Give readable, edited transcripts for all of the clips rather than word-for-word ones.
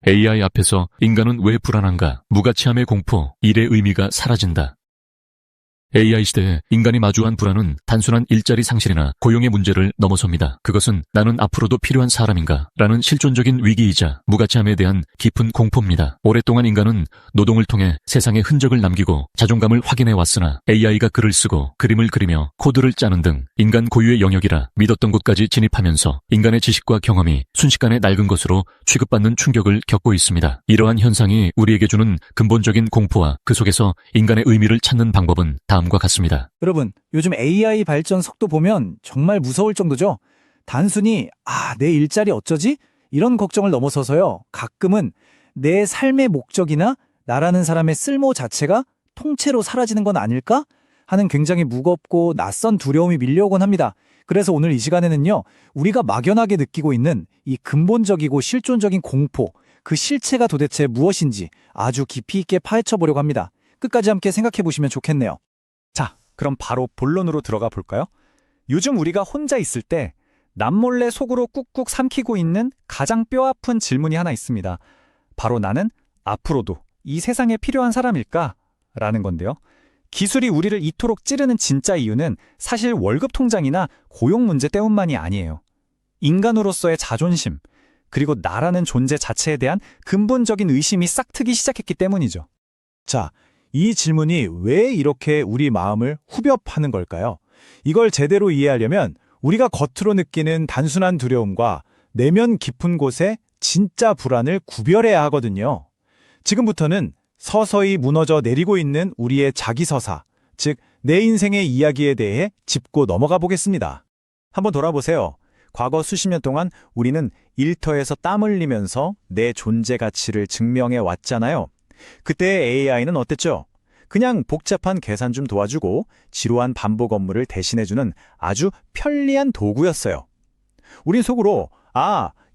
AI 앞에서 인간은 왜 불안한가? 무가치함의 공포, 일의 의미가 사라진다. AI 시대에 인간이 마주한 불안은 단순한 일자리 상실이나 고용의 문제를 넘어섭니다. 그것은 나는 앞으로도 필요한 사람인가? 라는 실존적인 위기이자 무가치함에 대한 깊은 공포입니다. 오랫동안 인간은 노동을 통해 세상에 흔적을 남기고 자존감을 확인해 왔으나 AI가 글을 쓰고 그림을 그리며 코드를 짜는 등 인간 고유의 영역이라 믿었던 곳까지 진입하면서 인간의 지식과 경험이 순식간에 낡은 것으로 취급받는 충격을 겪고 있습니다. 이러한 현상이 우리에게 주는 근본적인 공포와 그 속에서 인간의 의미를 찾는 방법은 다음과 같습니다. 여러분, 요즘 AI 발전 속도 보면 정말 무서울 정도죠? 단순히 내 일자리 어쩌지? 이런 걱정을 넘어서서요. 가끔은 내 삶의 목적이나 나라는 사람의 쓸모 자체가 통째로 사라지는 건 아닐까? 하는 굉장히 무겁고 낯선 두려움이 밀려오곤 합니다. 그래서 오늘 이 시간에는요. 우리가 막연하게 느끼고 있는 이 근본적이고 실존적인 공포, 그 실체가 도대체 무엇인지 아주 깊이 있게 파헤쳐 보려고 합니다. 끝까지 함께 생각해 보시면 좋겠네요. 자, 그럼 바로 본론으로 들어가 볼까요? 요즘 우리가 혼자 있을 때 남몰래 속으로 꾹꾹 삼키고 있는 가장 뼈아픈 질문이 하나 있습니다. 바로 나는 앞으로도 이 세상에 필요한 사람일까? 라는 건데요. 기술이 우리를 이토록 찌르는 진짜 이유는 사실 월급 통장이나 고용 문제 때문만이 아니에요. 인간으로서의 자존심, 그리고 나라는 존재 자체에 대한 근본적인 의심이 싹트기 시작했기 때문이죠. 자, 이 질문이 왜 이렇게 우리 마음을 후벼파는 걸까요? 이걸 제대로 이해하려면 우리가 겉으로 느끼는 단순한 두려움과 내면 깊은 곳의 진짜 불안을 구별해야 하거든요. 지금부터는 서서히 무너져 내리고 있는 우리의 자기서사, 즉 내 인생의 이야기에 대해 짚고 넘어가 보겠습니다. 한번 돌아보세요. 과거 수십 년 동안 우리는 일터에서 땀 흘리면서 내 존재 가치를 증명해 왔잖아요. 그때의 AI는 어땠죠? 그냥 복잡한 계산 좀 도와주고 지루한 반복 업무를 대신해주는 아주 편리한 도구였어요. 우린 속으로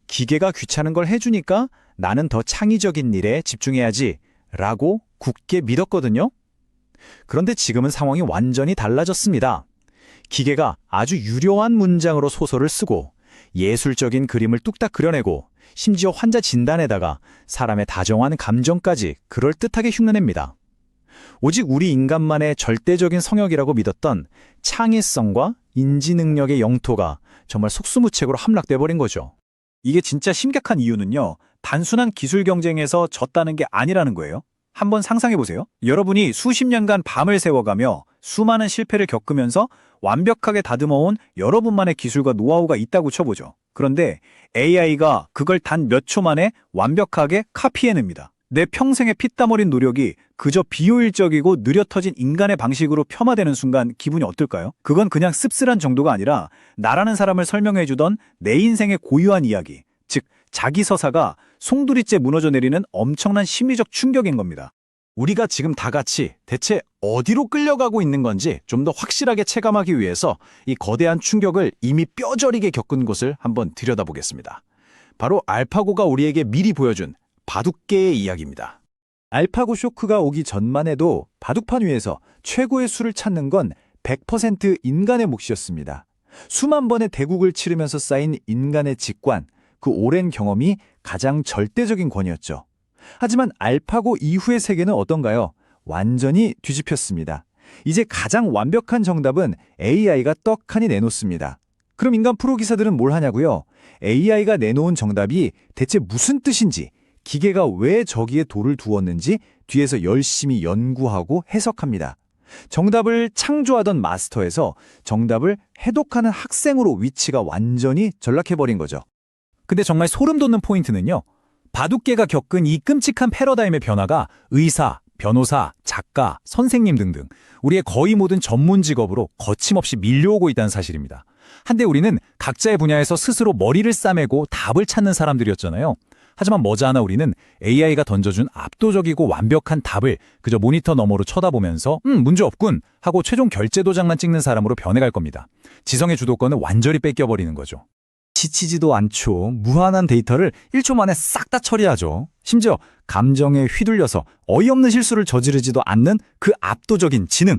기계가 귀찮은 걸 해주니까 나는 더 창의적인 일에 집중해야지 라고 굳게 믿었거든요. 그런데 지금은 상황이 완전히 달라졌습니다. 기계가 아주 유려한 문장으로 소설을 쓰고 예술적인 그림을 뚝딱 그려내고 심지어 환자 진단에다가 사람의 다정한 감정까지 그럴듯하게 흉내냅니다. 오직 우리 인간만의 절대적인 성역이라고 믿었던 창의성과 인지 능력의 영토가 정말 속수무책으로 함락돼버린 거죠. 이게 진짜 심각한 이유는요. 단순한 기술 경쟁에서 졌다는 게 아니라는 거예요. 한번 상상해 보세요. 여러분이 수십 년간 밤을 새워가며 수많은 실패를 겪으면서 완벽하게 다듬어온 여러분만의 기술과 노하우가 있다고 쳐보죠. 그런데 AI가 그걸 단 몇 초 만에 완벽하게 카피해냅니다. 내 평생의 피땀 어린 노력이 그저 비효율적이고 느려 터진 인간의 방식으로 폄하되는 순간 기분이 어떨까요? 그건 그냥 씁쓸한 정도가 아니라 나라는 사람을 설명해주던 내 인생의 고유한 이야기, 즉 자기 서사가 송두리째 무너져 내리는 엄청난 심리적 충격인 겁니다. 우리가 지금 다 같이 대체 어디로 끌려가고 있는 건지 좀 더 확실하게 체감하기 위해서 이 거대한 충격을 이미 뼈저리게 겪은 곳을 한번 들여다보겠습니다. 바로 알파고가 우리에게 미리 보여준 바둑계의 이야기입니다. 알파고 쇼크가 오기 전만 해도 바둑판 위에서 최고의 수를 찾는 건 100% 인간의 몫이었습니다. 수만 번의 대국을 치르면서 쌓인 인간의 직관, 그 오랜 경험이 가장 절대적인 권위였죠. 하지만 알파고 이후의 세계는 어떤가요? 완전히 뒤집혔습니다. 이제 가장 완벽한 정답은 AI가 떡하니 내놓습니다. 그럼 인간 프로기사들은 뭘 하냐고요? AI가 내놓은 정답이 대체 무슨 뜻인지, 기계가 왜 저기에 돌을 두었는지 뒤에서 열심히 연구하고 해석합니다. 정답을 창조하던 마스터에서 정답을 해독하는 학생으로 위치가 완전히 전락해버린 거죠. 근데 정말 소름 돋는 포인트는요. 바둑계가 겪은 이 끔찍한 패러다임의 변화가 의사, 변호사, 작가, 선생님 등등 우리의 거의 모든 전문 직업으로 거침없이 밀려오고 있다는 사실입니다. 한때 우리는 각자의 분야에서 스스로 머리를 싸매고 답을 찾는 사람들이었잖아요. 하지만 머지않아 우리는 AI가 던져준 압도적이고 완벽한 답을 그저 모니터 너머로 쳐다보면서 문제없군 하고 최종 결제 도장만 찍는 사람으로 변해갈 겁니다. 지성의 주도권을 완전히 뺏겨버리는 거죠. 지치지도 않죠. 무한한 데이터를 1초 만에 싹 다 처리하죠. 심지어 감정에 휘둘려서 어이없는 실수를 저지르지도 않는 그 압도적인 지능.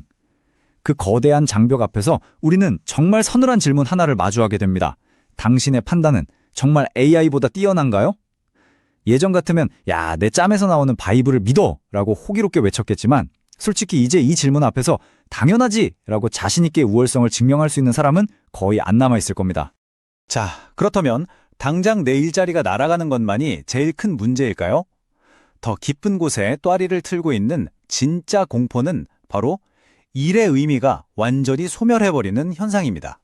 그 거대한 장벽 앞에서 우리는 정말 서늘한 질문 하나를 마주하게 됩니다. 당신의 판단은 정말 AI보다 뛰어난가요? 예전 같으면 야, 내 짬에서 나오는 바이브를 믿어! 라고 호기롭게 외쳤겠지만 솔직히 이제 이 질문 앞에서 당연하지! 라고 자신있게 우월성을 증명할 수 있는 사람은 거의 안 남아있을 겁니다. 자, 그렇다면 당장 내 일자리가 날아가는 것만이 제일 큰 문제일까요? 더 깊은 곳에 또아리를 틀고 있는 진짜 공포는 바로 일의 의미가 완전히 소멸해버리는 현상입니다.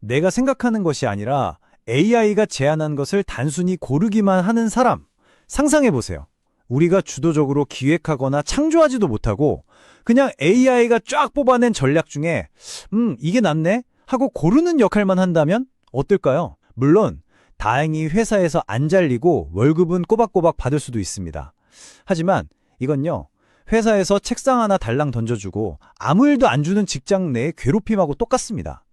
내가 생각하는 것이 아니라 AI가 제안한 것을 단순히 고르기만 하는 사람. 상상해보세요. 우리가 주도적으로 기획하거나 창조하지도 못하고 그냥 AI가 쫙 뽑아낸 전략 중에 이게 낫네? 하고 고르는 역할만 한다면 어떨까요? 물론 다행히 회사에서 안 잘리고 월급은 꼬박꼬박 받을 수도 있습니다. 하지만 이건요. 회사에서 책상 하나 달랑 던져주고 아무 일도 안 주는 직장 내의 괴롭힘하고 똑같습니다.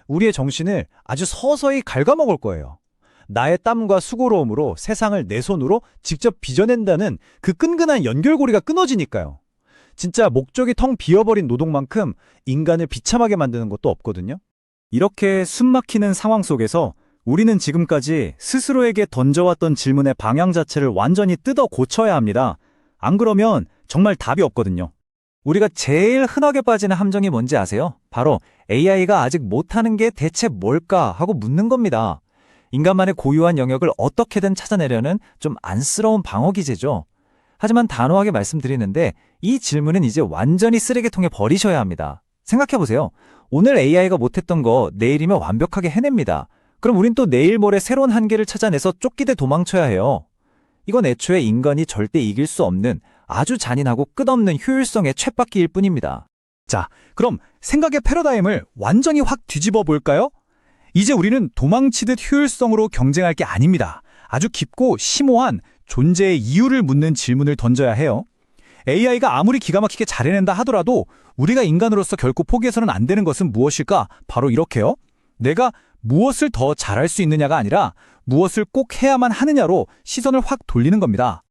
우리의 정신을 아주 서서히 갉아먹을 거예요. 나의 땀과 수고로움으로 세상을 내 손으로 직접 빚어낸다는 그 끈끈한 연결고리가 끊어지니까요. 진짜 목적이 텅 비어버린 노동만큼 인간을 비참하게 만드는 것도 없거든요. 이렇게 숨막히는 상황 속에서 우리는 지금까지 스스로에게 던져왔던 질문의 방향 자체를 완전히 뜯어 고쳐야 합니다. 안 그러면 정말 답이 없거든요. 우리가 제일 흔하게 빠지는 함정이 뭔지 아세요? 바로 AI가 아직 못하는 게 대체 뭘까 하고 묻는 겁니다. 인간만의 고유한 영역을 어떻게든 찾아내려는 좀 안쓰러운 방어 기제죠. 하지만 단호하게 말씀드리는데 이 질문은 이제 완전히 쓰레기통에 버리셔야 합니다. 생각해보세요. 오늘 AI가 못했던 거 내일이면 완벽하게 해냅니다. 그럼 우린 또 내일 모레 새로운 한계를 찾아내서 쫓기대 도망쳐야 해요. 이건 애초에 인간이 절대 이길 수 없는 아주 잔인하고 끝없는 효율성의 쳇바퀴일 뿐입니다. 자, 그럼 생각의 패러다임을 완전히 확 뒤집어 볼까요? 이제 우리는 도망치듯 효율성으로 경쟁할 게 아닙니다. 아주 깊고 심오한 존재의 이유를 묻는 질문을 던져야 해요. AI가 아무리 기가 막히게 잘해낸다 하더라도 우리가 인간으로서 결코 포기해서는 안 되는 것은 무엇일까? 바로 이렇게요. 내가 무엇을 더 잘할 수 있느냐가 아니라 무엇을 꼭 해야만 하느냐로 시선을 확 돌리는 겁니다.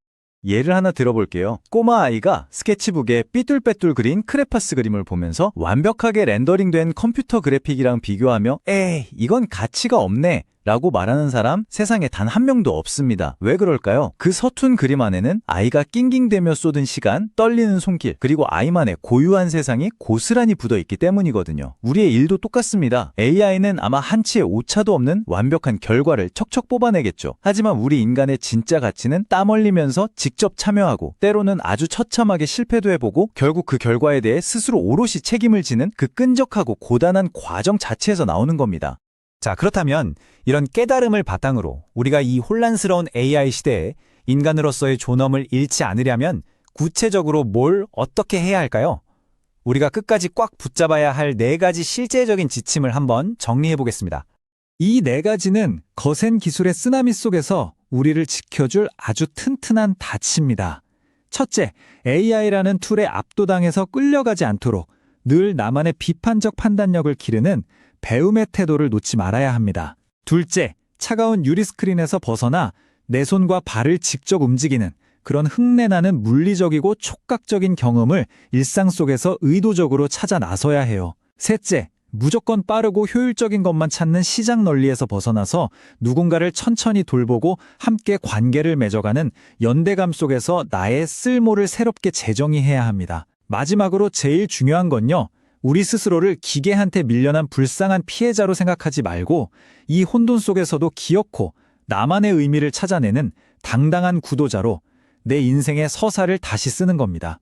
예를 하나 들어볼게요. 꼬마 아이가 스케치북에 삐뚤빼뚤 그린 크레파스 그림을 보면서 완벽하게 렌더링된 컴퓨터 그래픽이랑 비교하며 에이, 이건 가치가 없네 라고 말하는 사람 세상에 단 한 명도 없습니다. 왜 그럴까요? 그 서툰 그림 안에는 아이가 낑낑대며 쏟은 시간, 떨리는 손길, 그리고 아이만의 고유한 세상이 고스란히 묻어있기 때문이거든요. 우리의 일도 똑같습니다. AI는 아마 한치의 오차도 없는 완벽한 결과를 척척 뽑아내겠죠. 하지만 우리 인간의 진짜 가치는 땀 흘리면서 직접 참여하고 때로는 아주 처참하게 실패도 해보고 결국 그 결과에 대해 스스로 오롯이 책임을 지는 그 끈적하고 고단한 과정 자체에서 나오는 겁니다. 자, 그렇다면 이런 깨달음을 바탕으로 우리가 이 혼란스러운 AI 시대에 인간으로서의 존엄을 잃지 않으려면 구체적으로 뭘 어떻게 해야 할까요? 우리가 끝까지 꽉 붙잡아야 할 4가지 실제적인 지침을 한번 정리해 보겠습니다. 이 4가지는 거센 기술의 쓰나미 속에서 우리를 지켜줄 아주 튼튼한 닻입니다. 첫째, AI라는 툴에 압도당해서 끌려가지 않도록 늘 나만의 비판적 판단력을 기르는 배움의 태도를 놓지 말아야 합니다. 둘째, 차가운 유리 스크린에서 벗어나 내 손과 발을 직접 움직이는 그런 흉내나는 물리적이고 촉각적인 경험을 일상 속에서 의도적으로 찾아 나서야 해요. 셋째, 무조건 빠르고 효율적인 것만 찾는 시장 논리에서 벗어나서 누군가를 천천히 돌보고 함께 관계를 맺어가는 연대감 속에서 나의 쓸모를 새롭게 재정의해야 합니다. 마지막으로 제일 중요한 건요. 우리 스스로를 기계한테 밀려난 불쌍한 피해자로 생각하지 말고 이 혼돈 속에서도 기어코 나만의 의미를 찾아내는 당당한 구도자로 내 인생의 서사를 다시 쓰는 겁니다.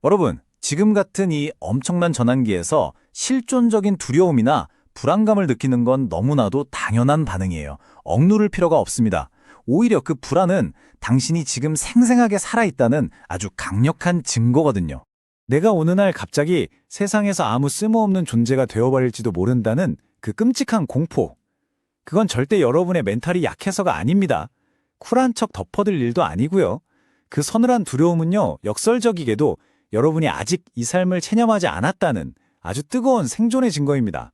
여러분, 지금 같은 이 엄청난 전환기에서 실존적인 두려움이나 불안감을 느끼는 건 너무나도 당연한 반응이에요. 억누를 필요가 없습니다. 오히려 그 불안은 당신이 지금 생생하게 살아있다는 아주 강력한 증거거든요. 내가 어느 날 갑자기 세상에서 아무 쓸모없는 존재가 되어버릴지도 모른다는 그 끔찍한 공포. 그건 절대 여러분의 멘탈이 약해서가 아닙니다. 쿨한 척 덮어둘 일도 아니고요. 그 서늘한 두려움은요, 역설적이게도 여러분이 아직 이 삶을 체념하지 않았다는 아주 뜨거운 생존의 증거입니다.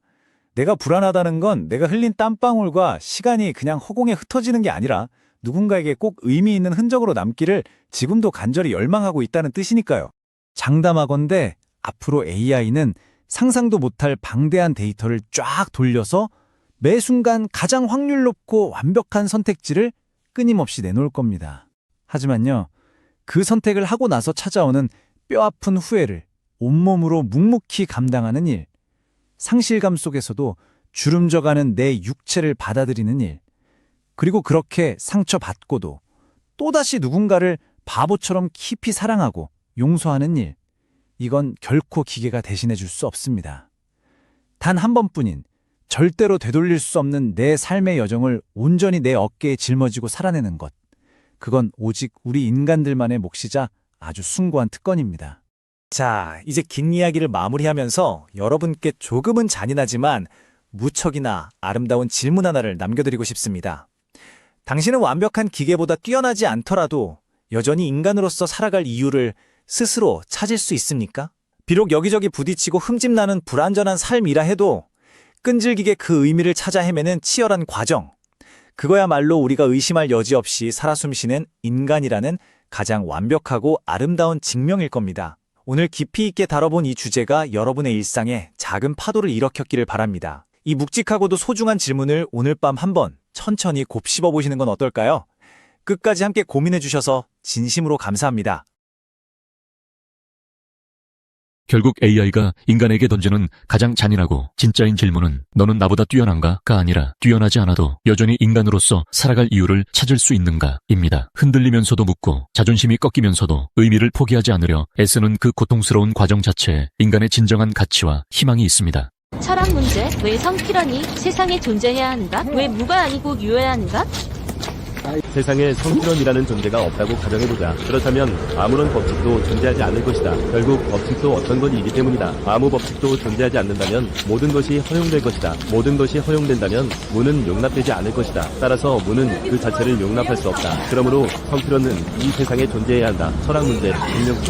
내가 불안하다는 건 내가 흘린 땀방울과 시간이 그냥 허공에 흩어지는 게 아니라 누군가에게 꼭 의미 있는 흔적으로 남기를 지금도 간절히 열망하고 있다는 뜻이니까요. 장담하건대 앞으로 AI는 상상도 못할 방대한 데이터를 쫙 돌려서 매 순간 가장 확률 높고 완벽한 선택지를 끊임없이 내놓을 겁니다. 하지만요, 그 선택을 하고 나서 찾아오는 뼈아픈 후회를 온몸으로 묵묵히 감당하는 일, 상실감 속에서도 주름져가는 내 육체를 받아들이는 일, 그리고 그렇게 상처받고도 또다시 누군가를 바보처럼 깊이 사랑하고 용서하는 일, 이건 결코 기계가 대신해 줄 수 없습니다. 단 한 번뿐인 절대로 되돌릴 수 없는 내 삶의 여정을 온전히 내 어깨에 짊어지고 살아내는 것, 그건 오직 우리 인간들만의 몫이자 아주 숭고한 특권입니다. 자, 이제 긴 이야기를 마무리하면서 여러분께 조금은 잔인하지만 무척이나 아름다운 질문 하나를 남겨드리고 싶습니다. 당신은 완벽한 기계보다 뛰어나지 않더라도 여전히 인간으로서 살아갈 이유를 스스로 찾을 수 있습니까? 비록 여기저기 부딪히고 흠집나는 불완전한 삶이라 해도 끈질기게 그 의미를 찾아 헤매는 치열한 과정, 그거야말로 우리가 의심할 여지 없이 살아 숨쉬는 인간이라는 가장 완벽하고 아름다운 증명일 겁니다. 오늘 깊이 있게 다뤄본 이 주제가 여러분의 일상에 작은 파도를 일으켰기를 바랍니다. 이 묵직하고도 소중한 질문을 오늘 밤 한번 천천히 곱씹어 보시는 건 어떨까요? 끝까지 함께 고민해 주셔서 진심으로 감사합니다. 결국 AI가 인간에게 던지는 가장 잔인하고 진짜인 질문은 너는 나보다 뛰어난가?가 아니라 뛰어나지 않아도 여전히 인간으로서 살아갈 이유를 찾을 수 있는가?입니다. 흔들리면서도 묻고 자존심이 꺾이면서도 의미를 포기하지 않으려 애쓰는 그 고통스러운 과정 자체에 인간의 진정한 가치와 희망이 있습니다. 철학 문제, 왜 성필연이 세상에 존재해야 하는가? 왜 무가 아니고 유여야 하는가? 세상에 성필원이라는 존재가 없다고 가정해보자. 그렇다면 아무런 법칙도 존재하지 않을 것이다. 결국 법칙도 어떤 것이기 때문이다. 아무 법칙도 존재하지 않는다면 모든 것이 허용될 것이다. 모든 것이 허용된다면 무는 용납되지 않을 것이다. 따라서 무는 그 자체를 용납할 수 없다. 그러므로 성필원은 이 세상에 존재해야 한다. 철학 문제, 증명